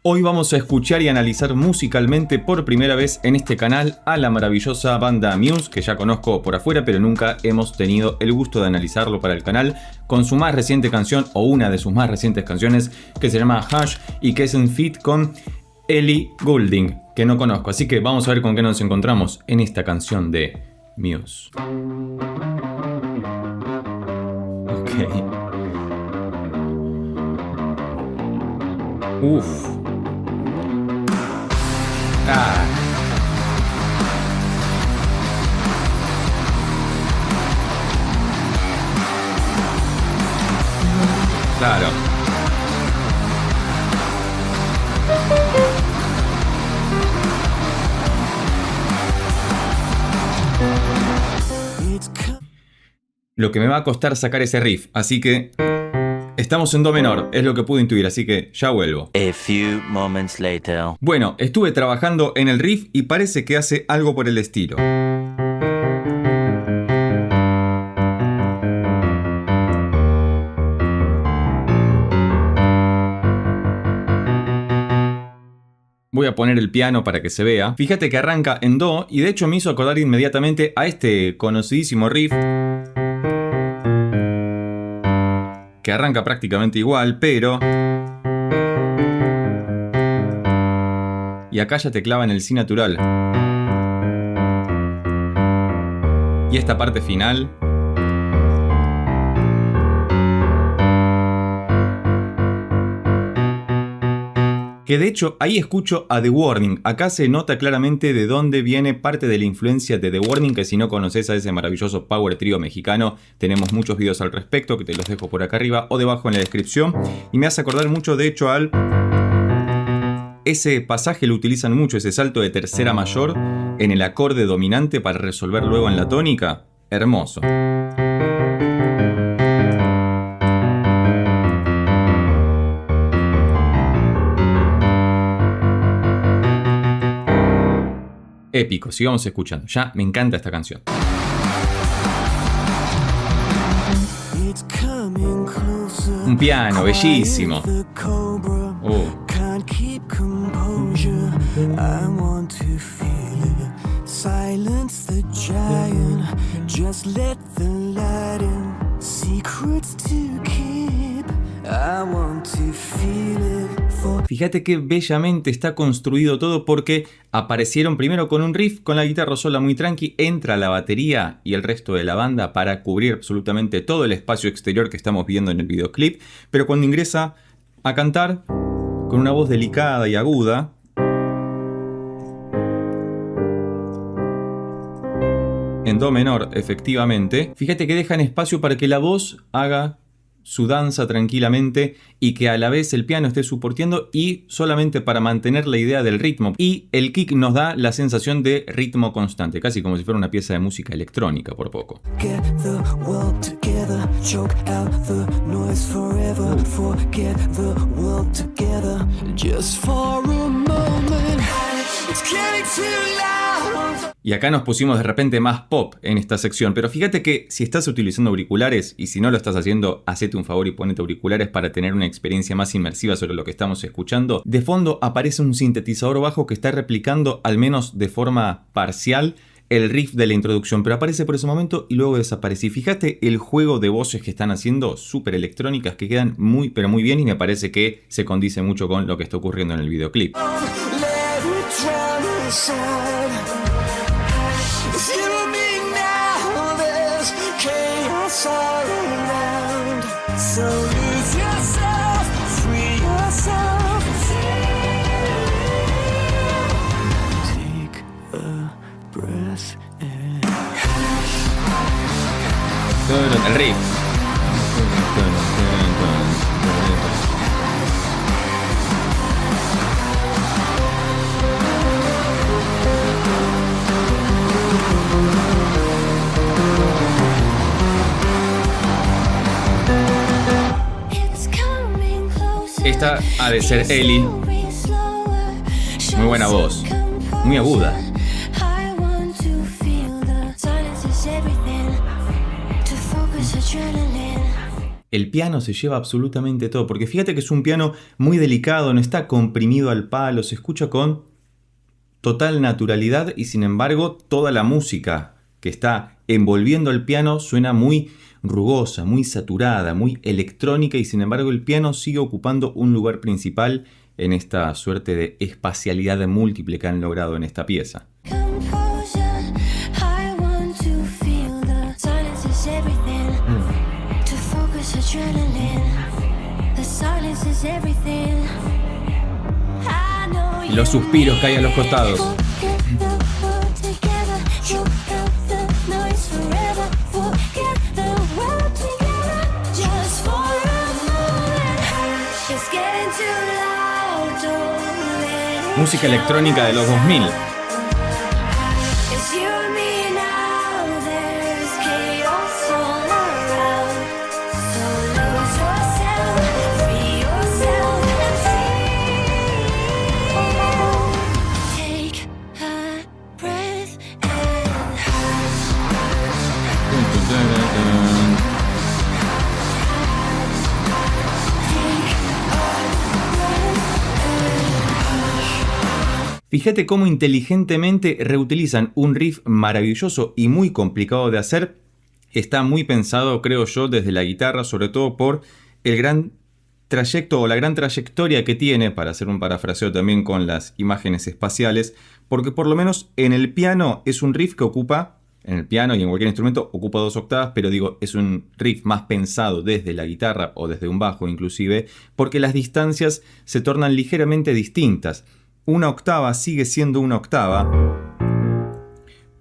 Hoy vamos a escuchar y analizar musicalmente por primera vez en este canal a la maravillosa banda Muse, que ya conozco por afuera, pero nunca hemos tenido el gusto de analizarlo para el canal, con su más reciente canción, o una de sus más recientes canciones, que se llama Hush, y que es un feat con Ellie Goulding, que no conozco. Así que vamos a ver con qué nos encontramos en esta canción de Muse. Ok. Uff. Ah. Claro. Lo que me va a costar sacar ese riff, así que estamos en do menor, es lo que pude intuir, así que ya vuelvo. A few moments later. Bueno, estuve trabajando en el riff y parece que hace algo por el estilo. Voy a poner el piano para que se vea. Fíjate que arranca en do y de hecho me hizo acordar inmediatamente a este conocidísimo riff, que arranca prácticamente igual, pero... y acá ya te clava en el si natural. Y esta parte final... que de hecho ahí escucho a The Warning. Acá se nota claramente de dónde viene parte de la influencia de The Warning, que si no conoces a ese maravilloso power trio mexicano, tenemos muchos videos al respecto que te los dejo por acá arriba o debajo en la descripción. Y me hace acordar mucho de hecho al... ese pasaje lo utilizan mucho, ese salto de tercera mayor en el acorde dominante para resolver luego en la tónica. Hermoso. Épico, sigamos escuchando. Ya me encanta esta canción. Un piano bellísimo. Fíjate que bellamente está construido todo porque aparecieron primero con un riff, con la guitarra sola muy tranqui, entra la batería y el resto de la banda para cubrir absolutamente todo el espacio exterior que estamos viendo en el videoclip, pero cuando ingresa a cantar con una voz delicada y aguda, en do menor efectivamente, fíjate que dejan espacio para que la voz haga su danza tranquilamente y que a la vez el piano esté soportando y solamente para mantener la idea del ritmo. Y el kick nos da la sensación de ritmo constante, casi como si fuera una pieza de música electrónica por poco. Y acá nos pusimos de repente más pop en esta sección, pero fíjate que si estás utilizando auriculares, y si no lo estás haciendo, hacete un favor y ponete auriculares para tener una experiencia más inmersiva sobre lo que estamos escuchando. De fondo aparece un sintetizador bajo que está replicando, al menos de forma parcial, el riff de la introducción, pero aparece por ese momento y luego desaparece. Y fíjate el juego de voces que están haciendo, súper electrónicas, que quedan muy pero muy bien y me parece que se condice mucho con lo que está ocurriendo en el videoclip. El riff. Esta ha de ser Ellie. Muy buena voz. Muy aguda. el piano se lleva absolutamente todo, porque fíjate que es un piano muy delicado, no está comprimido al palo, se escucha con total naturalidad y sin embargo toda la música que está envolviendo el piano suena muy rugosa, muy saturada, muy electrónica y sin embargo el piano sigue ocupando un lugar principal en esta suerte de espacialidad múltiple que han logrado en esta pieza. Los suspiros que hay a los costados. Música electrónica de los 2000. Fíjate cómo inteligentemente reutilizan un riff maravilloso y muy complicado de hacer. Está muy pensado, creo yo, desde la guitarra, sobre todo por el gran trayecto o la gran trayectoria que tiene, para hacer un parafraseo también con las imágenes espaciales, porque por lo menos en el piano es un riff que ocupa, en el piano y en cualquier instrumento, ocupa 2 octavas, pero digo, es un riff más pensado desde la guitarra o desde un bajo inclusive, porque las distancias se tornan ligeramente distintas. Una octava sigue siendo una octava,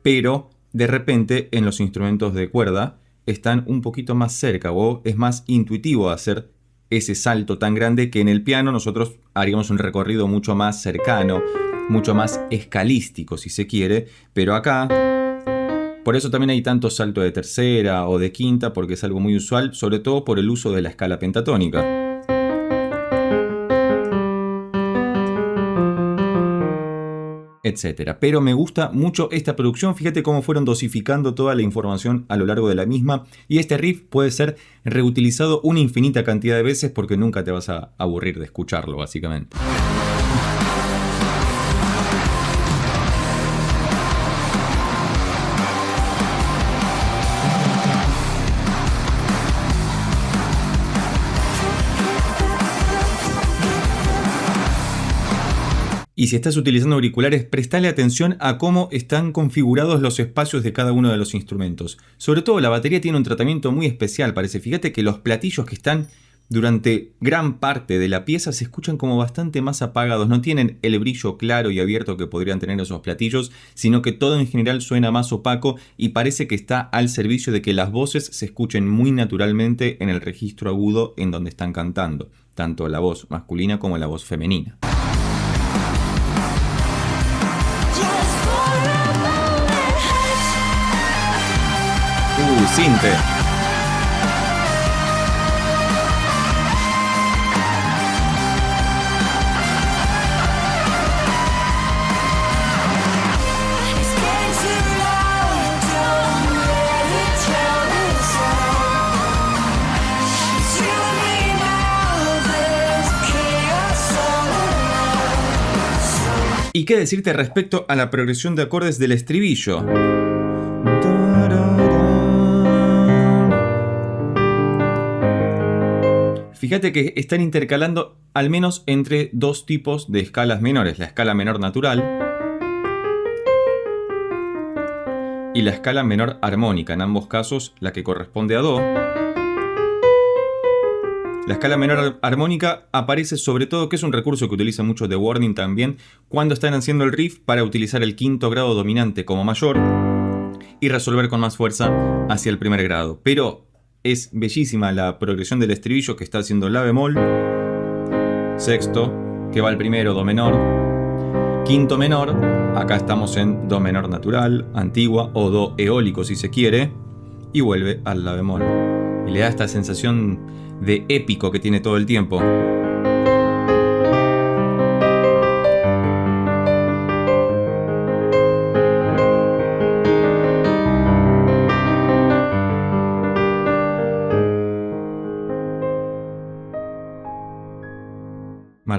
pero de repente en los instrumentos de cuerda están un poquito más cerca o es más intuitivo hacer ese salto tan grande que en el piano nosotros haríamos un recorrido mucho más cercano, mucho más escalístico si se quiere, pero acá, por eso también hay tanto salto de tercera o de quinta, porque es algo muy usual, sobre todo por el uso de la escala pentatónica. Etcétera. Pero me gusta mucho esta producción, fíjate cómo fueron dosificando toda la información a lo largo de la misma y este riff puede ser reutilizado una infinita cantidad de veces porque nunca te vas a aburrir de escucharlo básicamente. Y si estás utilizando auriculares, prestale atención a cómo están configurados los espacios de cada uno de los instrumentos. Sobre todo la batería tiene un tratamiento muy especial, parece. Fíjate que los platillos que están durante gran parte de la pieza se escuchan como bastante más apagados. No tienen el brillo claro y abierto que podrían tener esos platillos, sino que todo en general suena más opaco y parece que está al servicio de que las voces se escuchen muy naturalmente en el registro agudo en donde están cantando, tanto la voz masculina como la voz femenina. Sinte. ¿Y qué decirte respecto a la progresión de acordes del estribillo? Fíjate que están intercalando al menos entre 2 tipos de escalas menores, la escala menor natural y la escala menor armónica, en ambos casos la que corresponde a Do. La escala menor armónica aparece sobre todo, que es un recurso que utiliza mucho The Warning también, cuando están haciendo el riff para utilizar el quinto grado dominante como mayor y resolver con más fuerza hacia el primer grado. Pero es bellísima la progresión del estribillo que está haciendo la bemol, sexto, que va al primero, do menor, quinto menor, acá estamos en do menor natural, antigua o do eólico si se quiere, y vuelve al la bemol. Y le da esta sensación de épico que tiene todo el tiempo.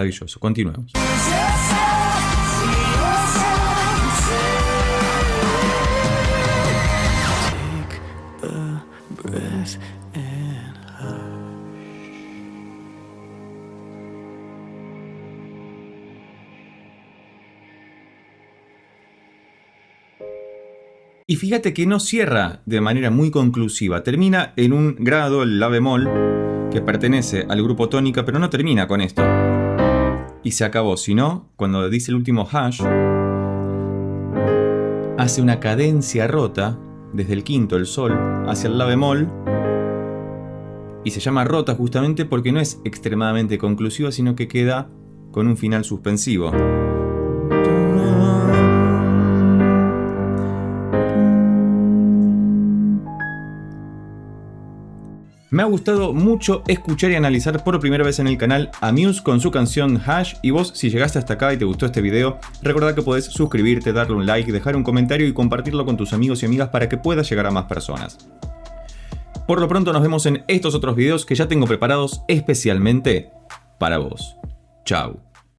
Maravilloso, continuemos. Y fíjate que no cierra de manera muy conclusiva, termina en un grado, el La bemol, que pertenece al grupo tónica, pero no termina con esto. Y se acabó, sino cuando dice el último hash, hace una cadencia rota desde el quinto, el sol, hacia el La bemol, y se llama rota justamente porque no es extremadamente conclusiva, sino que queda con un final suspensivo. Me ha gustado mucho escuchar y analizar por primera vez en el canal a Muse con su canción Hash, y vos, si llegaste hasta acá y te gustó este video, recordá que podés suscribirte, darle un like, dejar un comentario y compartirlo con tus amigos y amigas para que pueda llegar a más personas. Por lo pronto nos vemos en estos otros videos que ya tengo preparados especialmente para vos. Chau.